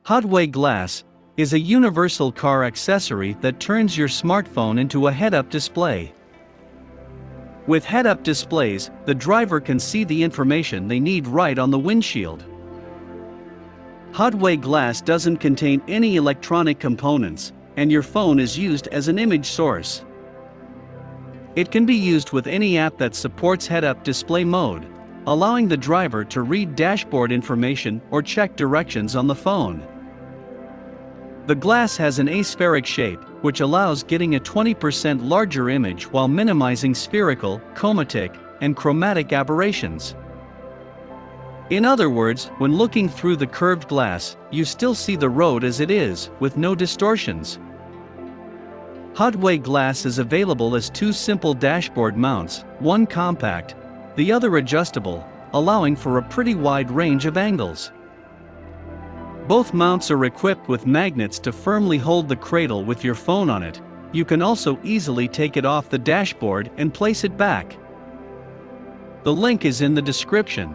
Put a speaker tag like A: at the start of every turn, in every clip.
A: Hudway Glass is a universal car accessory that turns your smartphone into a head-up display. With head-up displays, the driver can see the information they need right on the windshield. Hudway Glass doesn't contain any electronic components, and your phone is used as an image source. It can be used with any app that supports head-up display mode, allowing the driver to read dashboard information or check directions on the phone. The glass has an aspheric shape, which allows getting a 20% larger image while minimizing spherical, chromatic, and chromatic aberrations. In other words, when looking through the curved glass, you still see the road as it is, with no distortions. Hudway Glass is available as two simple dashboard mounts, one compact, the other adjustable, allowing for a pretty wide range of angles. Both mounts are equipped with magnets to firmly hold the cradle with your phone on it. You can also easily take it off the dashboard and place it back. The link is in the description.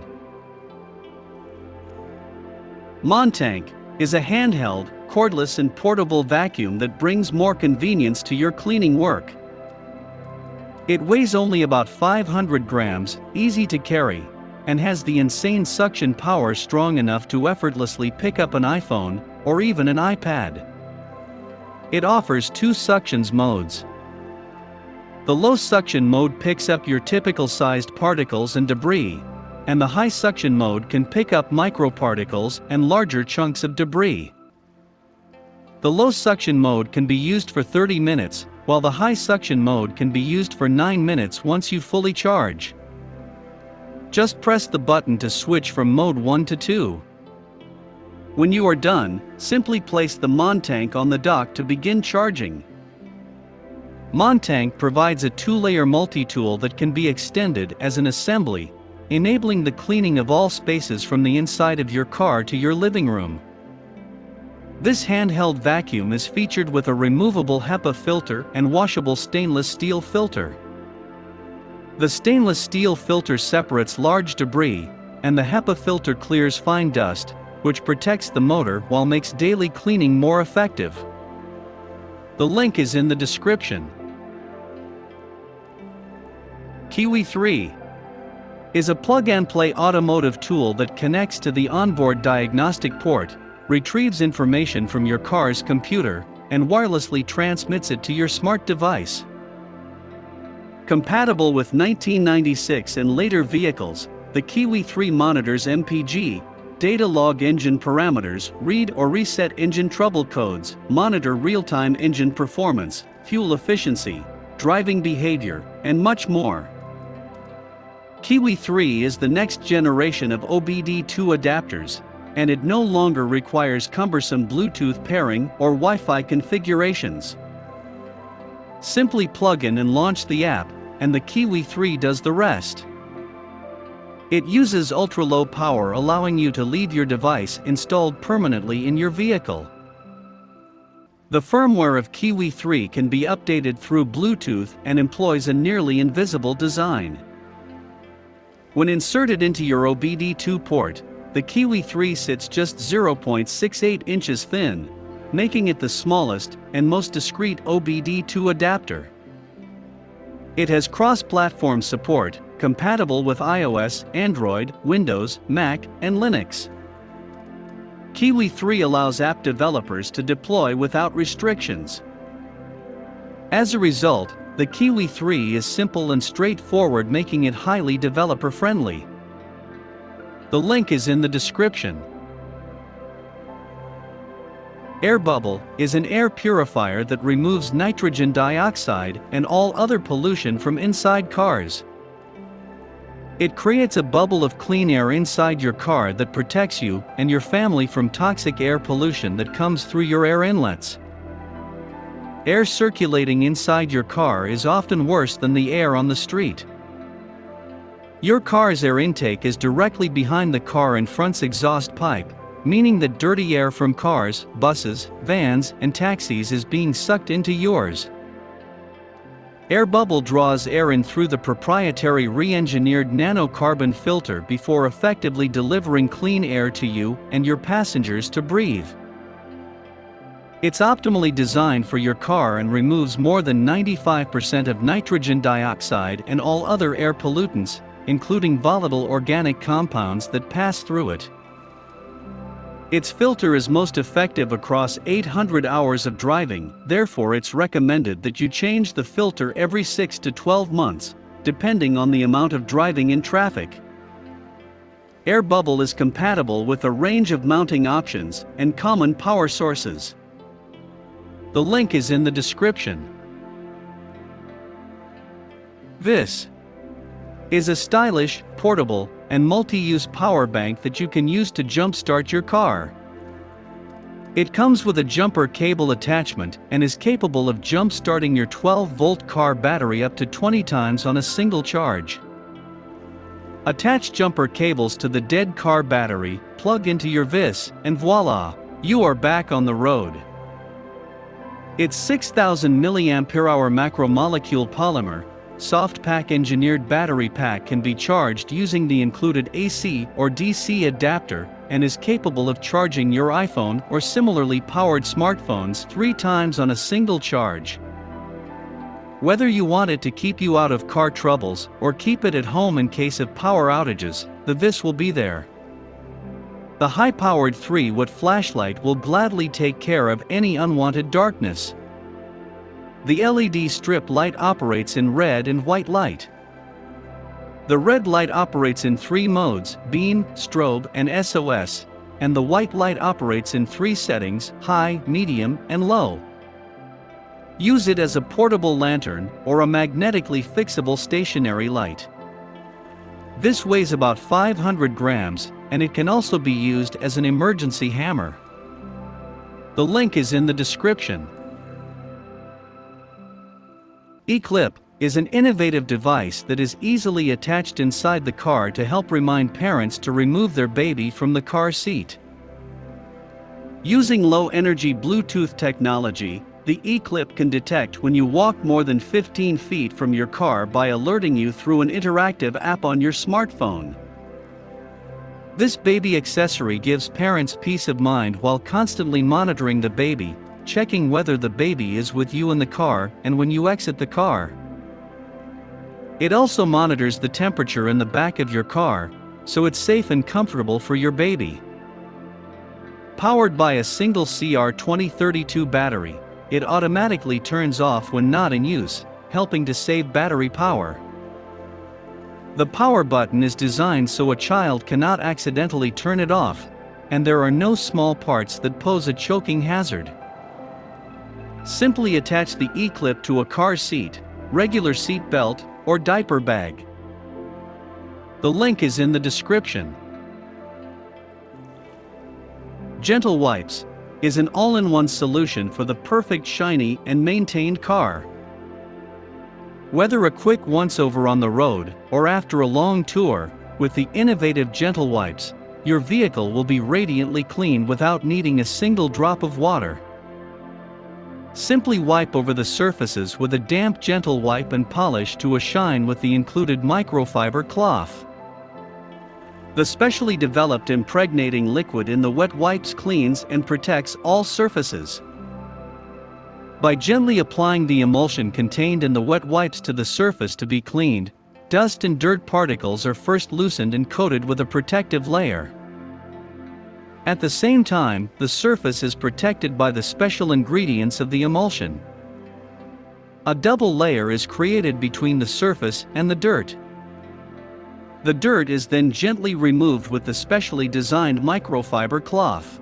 A: Montanc is a handheld, cordless and portable vacuum that brings more convenience to your cleaning work. It weighs only about 500 grams, easy to carry, and has the insane suction power strong enough to effortlessly pick up an iPhone or even an iPad. It offers two suctions modes. The low suction mode picks up your typical sized particles and debris, and the high suction mode can pick up microparticles and larger chunks of debris. The low suction mode can be used for 30 minutes, while the high suction mode can be used for 9 minutes once you fully charge. Just press the button to switch from mode 1 to 2. When you are done, simply place the Montanc on the dock to begin charging. Montanc provides a two-layer multi-tool that can be extended as an assembly, enabling the cleaning of all spaces from the inside of your car to your living room. This handheld vacuum is featured with a removable HEPA filter and washable stainless steel filter. The stainless steel filter separates large debris, and the HEPA filter clears fine dust, which protects the motor while makes daily cleaning more effective. The link is in the description. Kiwi 3 is a plug-and-play automotive tool that connects to the onboard diagnostic port, retrieves information from your car's computer, and wirelessly transmits it to your smart device. Compatible with 1996 and later vehicles, the Kiwi 3 monitors MPG, data log engine parameters, read or reset engine trouble codes, monitor real-time engine performance, fuel efficiency, driving behavior, and much more. Kiwi 3 is the next generation of OBD2 adapters, and it no longer requires cumbersome Bluetooth pairing or Wi-Fi configurations. Simply plug in and launch the app, and the Kiwi 3 does the rest. It uses ultra-low power, allowing you to leave your device installed permanently in your vehicle. The firmware of Kiwi 3 can be updated through Bluetooth and employs a nearly invisible design. When inserted into your OBD2 port, the Kiwi 3 sits just 0.68 inches thin, making it the smallest and most discreet OBD2 adapter. It has cross-platform support, compatible with iOS, Android, Windows, Mac, and Linux. Kiwi 3 allows app developers to deploy without restrictions. As a result, the Kiwi 3 is simple and straightforward, making it highly developer-friendly. The link is in the description. AirBubbl is an air purifier that removes nitrogen dioxide and all other pollution from inside cars. It creates a bubble of clean air inside your car that protects you and your family from toxic air pollution that comes through your air inlets. Air circulating inside your car is often worse than the air on the street. Your car's air intake is directly behind the car and front's exhaust pipe, meaning that dirty air from cars, buses, vans, and taxis is being sucked into yours. AirBubbl draws air in through the proprietary re-engineered nanocarbon filter before effectively delivering clean air to you and your passengers to breathe. It's optimally designed for your car and removes more than 95% of nitrogen dioxide and all other air pollutants, including volatile organic compounds that pass through it. Its filter is most effective across 800 hours of driving, therefore it's recommended that you change the filter every 6 to 12 months, depending on the amount of driving in traffic. AirBubbl is compatible with a range of mounting options and common power sources. The link is in the description. This is a stylish, portable, and multi-use power bank that you can use to jump-start your car. It comes with a jumper cable attachment and is capable of jump-starting your 12-volt car battery up to 20 times on a single charge. Attach jumper cables to the dead car battery, plug into your vis, and voila, you are back on the road. Its 6,000 mAh macromolecule polymer, soft pack engineered battery pack can be charged using the included AC or DC adapter and is capable of charging your iPhone or similarly powered smartphones 3 times on a single charge. Whether you want it to keep you out of car troubles or keep it at home in case of power outages, the vis will be there. The high-powered 3-watt flashlight will gladly take care of any unwanted darkness. The LED strip light operates in red and white light. The red light operates in 3 modes, beam, strobe, and SOS, and the white light operates in 3 settings, high, medium, and low. Use it as a portable lantern or a magnetically fixable stationary light. This weighs about 500 grams, and it can also be used as an emergency hammer. The link is in the description. eClip is an innovative device that is easily attached inside the car to help remind parents to remove their baby from the car seat. Using low-energy Bluetooth technology, the eClip can detect when you walk more than 15 feet from your car by alerting you through an interactive app on your smartphone. This baby accessory gives parents peace of mind while constantly monitoring the baby, checking whether the baby is with you in the car and when you exit the car. It also monitors the temperature in the back of your car, so it's safe and comfortable for your baby. Powered by a single CR2032 battery, it automatically turns off when not in use, helping to save battery power. The power button is designed so a child cannot accidentally turn it off, and there are no small parts that pose a choking hazard. Simply attach the eClip to a car seat, regular seat belt, or diaper bag. The link is in the description. GentleWipes is an all-in-one solution for the perfect shiny and maintained car. Whether a quick once-over on the road or after a long tour, with the innovative GentleWipes, your vehicle will be radiantly clean without needing a single drop of water. Simply wipe over the surfaces with a damp gentle wipe and polish to a shine with the included microfiber cloth. The specially developed impregnating liquid in the wet wipes cleans and protects all surfaces. By gently applying the emulsion contained in the wet wipes to the surface to be cleaned, dust and dirt particles are first loosened and coated with a protective layer. At the same time, the surface is protected by the special ingredients of the emulsion. A double layer is created between the surface and the dirt. The dirt is then gently removed with the specially designed microfiber cloth.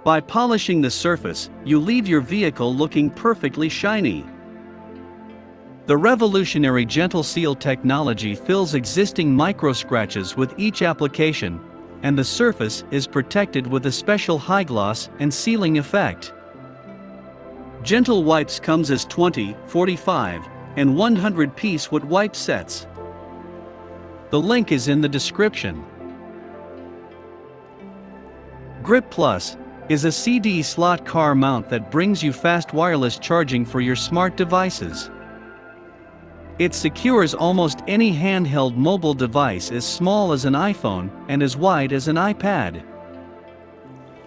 A: By polishing the surface, you leave your vehicle looking perfectly shiny. The revolutionary Gentle Seal technology fills existing micro-scratches with each application, and the surface is protected with a special high gloss and sealing effect. GentleWipes comes as 20, 45, and 100-piece wet wipe sets. The link is in the description. Grip Plus is a CD slot car mount that brings you fast wireless charging for your smart devices. It secures almost any handheld mobile device as small as an iPhone and as wide as an iPad.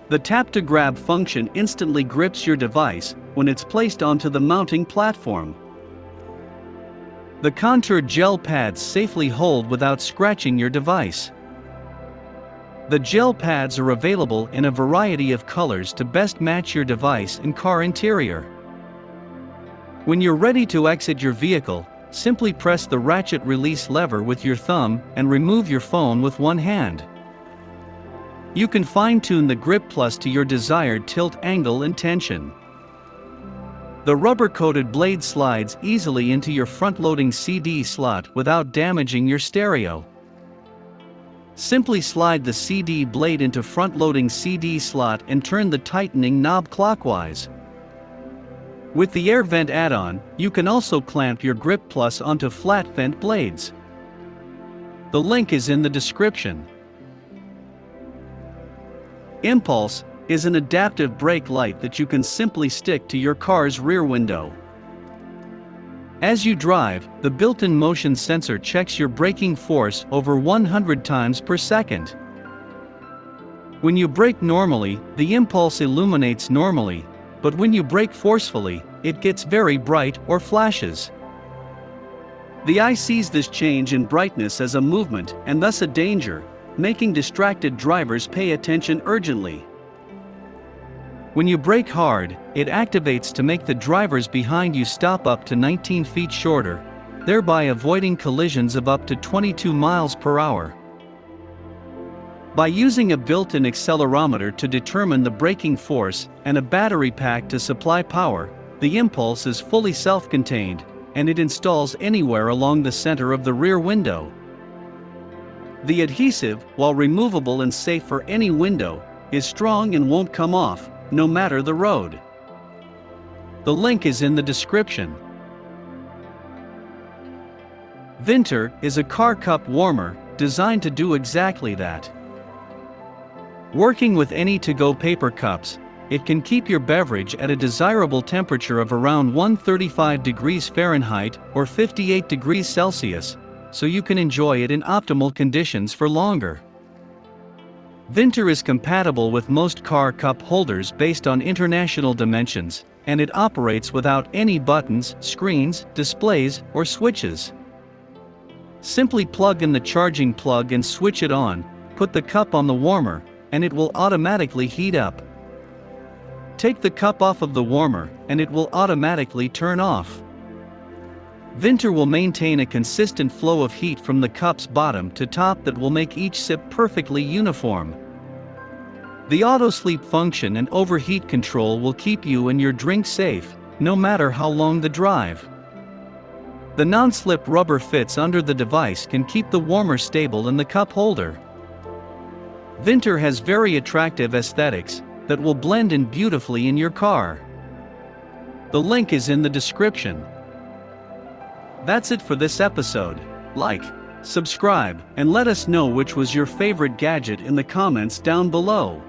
A: The tap-to-grab function instantly grips your device when it's placed onto the mounting platform. The contoured gel pads safely hold without scratching your device. The gel pads are available in a variety of colors to best match your device and car interior. When you're ready to exit your vehicle, simply press the ratchet release lever with your thumb and remove your phone with one hand. You can fine-tune the grip plus to your desired tilt angle and tension. The rubber-coated blade slides easily into your front-loading CD slot without damaging your stereo. Simply slide the CD blade into front-loading CD slot and turn the tightening knob clockwise. With the air vent add-on, you can also clamp your grip plus onto flat vent blades. The link is in the description. Impulse is an adaptive brake light that you can simply stick to your car's rear window. As you drive, the built-in motion sensor checks your braking force over 100 times per second. When you brake normally, the impulse illuminates normally, but when you brake forcefully, it gets very bright or flashes. The eye sees this change in brightness as a movement and thus a danger, making distracted drivers pay attention urgently. When you brake hard, it activates to make the drivers behind you stop up to 19 feet shorter, thereby avoiding collisions of up to 22 miles per hour. By using a built-in accelerometer to determine the braking force and a battery pack to supply power, the impulse is fully self-contained, and it installs anywhere along the center of the rear window. The adhesive, while removable and safe for any window, is strong and won't come off, no matter the road. The link is in the description. Vintter is a car cup warmer designed to do exactly that. Working with any to-go paper cups, it can keep your beverage at a desirable temperature of around 135 degrees Fahrenheit or 58 degrees Celsius, so you can enjoy it in optimal conditions for longer. Vintter is compatible with most car cup holders based on international dimensions, and it operates without any buttons, screens, displays, or switches. Simply plug in the charging plug and switch it on, put the cup on the warmer, and it will automatically heat up. Take the cup off of the warmer, and it will automatically turn off. Vintter will maintain a consistent flow of heat from the cup's bottom to top that will make each sip perfectly uniform. The auto-sleep function and overheat control will keep you and your drink safe, no matter how long the drive. The non-slip rubber fits under the device can keep the warmer stable in the cup holder. Vintter has very attractive aesthetics that will blend in beautifully in your car. The link is in the description. That's it for this episode. Like, subscribe, and let us know which was your favorite gadget in the comments down below.